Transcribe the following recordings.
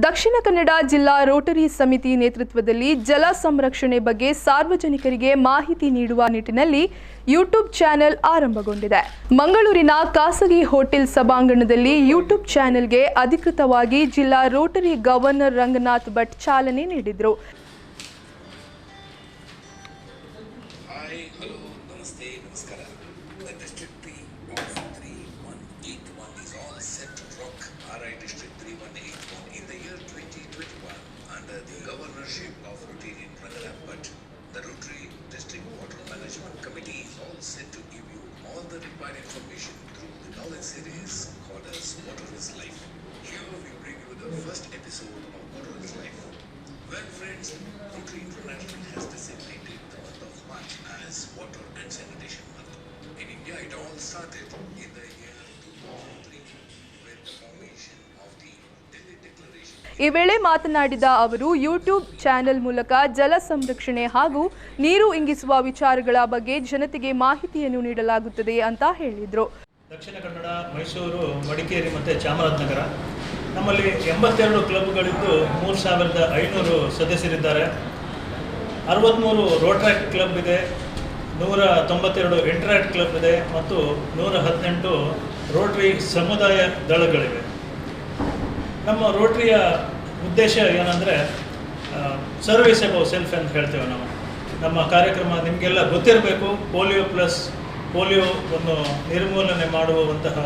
ದಕ್ಷಿಣ ಕನ್ನಡ ಜಿಲ್ಲಾ ರೋಟರಿ ಸಮಿತಿ ನೇತೃತ್ವದಲ್ಲಿ ಜಲ ಸಂರಕ್ಷಣೆ ಬಗ್ಗೆ ಸಾರ್ವಜನಿಕರಿಗೆ ಮಾಹಿತಿ ನೀಡುವ ನಿಟ್ಟಿನಲ್ಲಿ ಯೂಟ್ಯೂಬ್ ಚಾನೆಲ್ ಆರಂಭಗೊಂಡಿದೆ. ಮಂಗಳೂರಿನ ಖಾಸಗಿ ಹೋಟೆಲ್ ಸಭಾಂಗಣದಲ್ಲಿ ಯೂಟ್ಯೂಬ್ ಚಾನೆಲ್ಗೆ ಅಧಿಕೃತವಾಗಿ ಜಿಲ್ಲಾ ರೋಟರಿ ಗವರ್ನರ್ ರಂಗನಾಥ್ ಭಟ್ ಚಾಲನೆ ನೀಡಿದರು. Under the governorship of Rotarian Ranganath Bhatt, the Rotary District Water Management Committee is all set to give you all the required information through the knowledge series called as Water is Life. Here we bring you the first episode of Water is Life. Well friends, Rotary International has designated the month of March as Water and Sanitation Month. In India, it all started in the year 2003 with the formation of the Delhi Declaration. ಈ ವೇಳೆ ಮಾತನಾಡಿದ ಅವರು YouTube channel ಮೂಲಕ ಜಲ ಸಂರಕ್ಷಣೆ ಹಾಗೂ ನೀರು ಇಂಗಿಸುವ ವಿಚಾರಗಳ ಬಗ್ಗೆ ಜನತೆಗೆ ಮಾಹಿತಿಯನ್ನು ನೀಡಲಾಗುತ್ತದೆ ಅಂತ ಹೇಳಿದರು. ದಕ್ಷಿಣ ಕನ್ನಡ, ಮೈಸೂರು, ಮಡಿಕೇರಿ ಮತ್ತು ಚಾಮರಾಜನಗರ ನಮ್ಮಲ್ಲಿ 82 ಕ್ಲಬ್ಗಳಿದ್ದು 3500 ಸದಸ್ಯರಿದ್ದಾರೆ. 63 ರೋಟ್ರಾಕ್ಟ್ ಕ್ಲಬ್ ಇದೆ, 192 ಇಂಟರಾಕ್ಟ್ ಕ್ಲಬ್ ಇದೆ ಮತ್ತು 118 ರೋಟರಿ ಸಮುದಾಯ ದಳಗಳಿವೆ. ನಮ್ಮ ರೋಟರಿಯ ಉದ್ದೇಶ ಏನಂದರೆ ಸರ್ವಿಸ್ ಅಬೌವ್ ಸೆಲ್ಫ್ ಅಂತ ಹೇಳ್ತೇವೆ ನಾವು. ನಮ್ಮ ಕಾರ್ಯಕ್ರಮ ನಿಮಗೆಲ್ಲ ಗೊತ್ತಿರಬೇಕು. ಪೋಲಿಯೋವನ್ನು ನಿರ್ಮೂಲನೆ ಮಾಡುವಂತಹ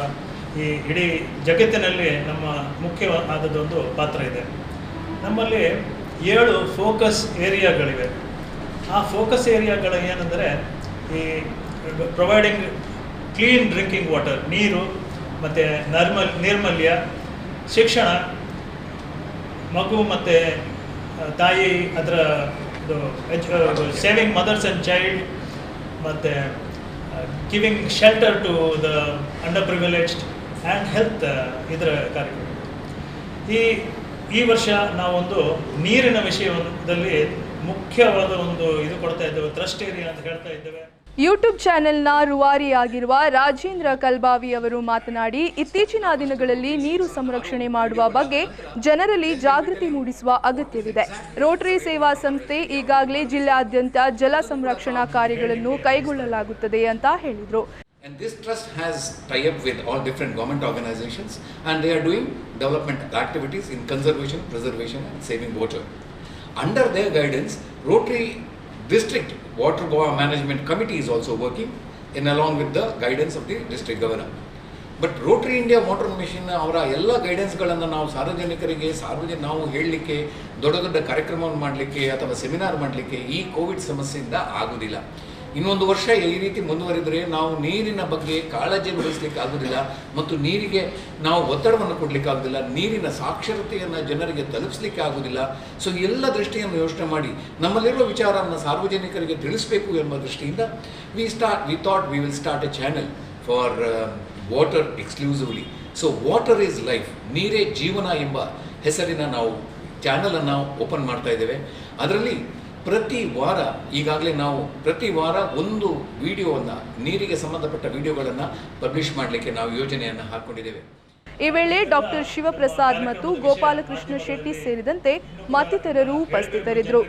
ಈ ಇಡೀ ಜಗತ್ತಿನಲ್ಲಿ ನಮ್ಮ ಮುಖ್ಯವಾದದೊಂದು ಪಾತ್ರ ಇದೆ. ನಮ್ಮಲ್ಲಿ 7 ಫೋಕಸ್ ಏರಿಯಾಗಳಿವೆ. ಆ ಫೋಕಸ್ ಏರಿಯಾಗಳು ಏನಂದರೆ ಈ ಪ್ರೊವೈಡಿಂಗ್ ಕ್ಲೀನ್ ಡ್ರಿಂಕಿಂಗ್ ವಾಟರ್, ನೀರು ಮತ್ತು ನೈರ್ಮಲ್ಯ, ಶಿಕ್ಷಣ, ಮಗು ಮತ್ತು ತಾಯಿ, ಅದರ ಸೇವಿಂಗ್ ಮದರ್ಸ್ ಆ್ಯಂಡ್ ಚೈಲ್ಡ್, ಮತ್ತು giving shelter to the underprivileged and health, ಇದರ ಕಾರ್ಯಕ್ರಮ. ಈ ವರ್ಷ ನಾವೊಂದು ನೀರಿನ ವಿಷಯದಲ್ಲಿ ಮುಖ್ಯವಾದ ಒಂದು ಇದು ಕೊಡ್ತಾ ಇದ್ದೇವೆ, ಥ್ರಸ್ಟ್ ಏರಿಯಾ ಅಂತ ಹೇಳ್ತಾ ಇದ್ದೇವೆ. ಯೂಟ್ಯೂಬ್ ಚಾನೆಲ್ನ ರೂವಾರಿಯಾಗಿರುವ ರಾಜೇಂದ್ರ ಕಲ್ಬಾವಿ ಅವರು ಮಾತನಾಡಿ, ಇತ್ತೀಚಿನ ದಿನಗಳಲ್ಲಿ ನೀರು ಸಂರಕ್ಷಣೆ ಮಾಡುವ ಬಗ್ಗೆ ಜನರಲ್ಲಿ ಜಾಗೃತಿ ಮೂಡಿಸುವ ಅಗತ್ಯವಿದೆ. ರೋಟರಿ ಸೇವಾ ಸಂಸ್ಥೆ ಈಗಾಗಲೇ ಜಿಲ್ಲೆಯಾದ್ಯಂತ ಜಲ ಸಂರಕ್ಷಣಾ ಕಾರ್ಯಗಳನ್ನು ಕೈಗೊಳ್ಳಲಾಗುತ್ತದೆ ಅಂತ ಹೇಳಿದರು. And this trust has tie-up with all different government organizations, and they are doing development activities in conservation, preservation and saving water. Under their guidance, Rotary District Water Management Committee is also working along with the guidance of the District Governor. But Rotary India Water Mission ಅವರ ಎಲ್ಲ ಗೈಡೆನ್ಸ್ಗಳನ್ನು ನಾವು ಸಾರ್ವಜನಿಕರಿಗೆ ನಾವು ಹೇಳಲಿಕ್ಕೆ, ದೊಡ್ಡ ಕಾರ್ಯಕ್ರಮವನ್ನು ಮಾಡಲಿಕ್ಕೆ ಅಥವಾ ಸೆಮಿನಾರ್ ಮಾಡಲಿಕ್ಕೆ ಈ ಕೋವಿಡ್ ಸಮಸ್ಯೆಯಿಂದ ಆಗೋದಿಲ್ಲ. ಇನ್ನೊಂದು ವರ್ಷ ಈ ರೀತಿ ಮುಂದುವರಿದರೆ ನಾವು ನೀರಿನ ಬಗ್ಗೆ ಕಾಳಜಿಯನ್ನು ವಹಿಸಲಿಕ್ಕೆ ಆಗೋದಿಲ್ಲ ಮತ್ತು ನೀರಿಗೆ ನಾವು ಒತ್ತಡವನ್ನು ಕೊಡಲಿಕ್ಕೆ ಆಗೋದಿಲ್ಲ, ನೀರಿನ ಸಾಕ್ಷರತೆಯನ್ನು ಜನರಿಗೆ ತಲುಪಿಸಲಿಕ್ಕೆ ಆಗೋದಿಲ್ಲ. ಸೊ ಎಲ್ಲ ದೃಷ್ಟಿಯನ್ನು ಯೋಚನೆ ಮಾಡಿ ನಮ್ಮಲ್ಲಿರುವ ವಿಚಾರವನ್ನು ಸಾರ್ವಜನಿಕರಿಗೆ ತಿಳಿಸಬೇಕು ಎಂಬ ದೃಷ್ಟಿಯಿಂದ we thought we will start a channel for water exclusively. So water is life, ನೀರೇ ಜೀವನ ಎಂಬ ಹೆಸರಿನ ನಾವು ಚಾನಲನ್ನು ಓಪನ್ ಮಾಡ್ತಾ ಇದ್ದೇವೆ. ಅದರಲ್ಲಿ ಈಗಾಗಲೇ ನಾವು ಪ್ರತಿ ವಾರ ಒಂದು ವಿಡಿಯೋವನ್ನು, ನೀರಿಗೆ ಸಂಬಂಧಪಟ್ಟ ವಿಡಿಯೋಗಳನ್ನು ಪಬ್ಲಿಷ್ ಮಾಡಲಿಕ್ಕೆ ನಾವು ಯೋಜನೆಯನ್ನು ಹಾಕ್ಕೊಂಡಿದ್ದೇವೆ. ಈ ವೇಳೆ ಡಾಕ್ಟರ್ ಶಿವಪ್ರಸಾದ್ ಮತ್ತು ಗೋಪಾಲಕೃಷ್ಣ ಶೆಟ್ಟಿ ಸೇರಿದಂತೆ ಮತ್ತಿತರರು ಉಪಸ್ಥಿತರಿದ್ದರು.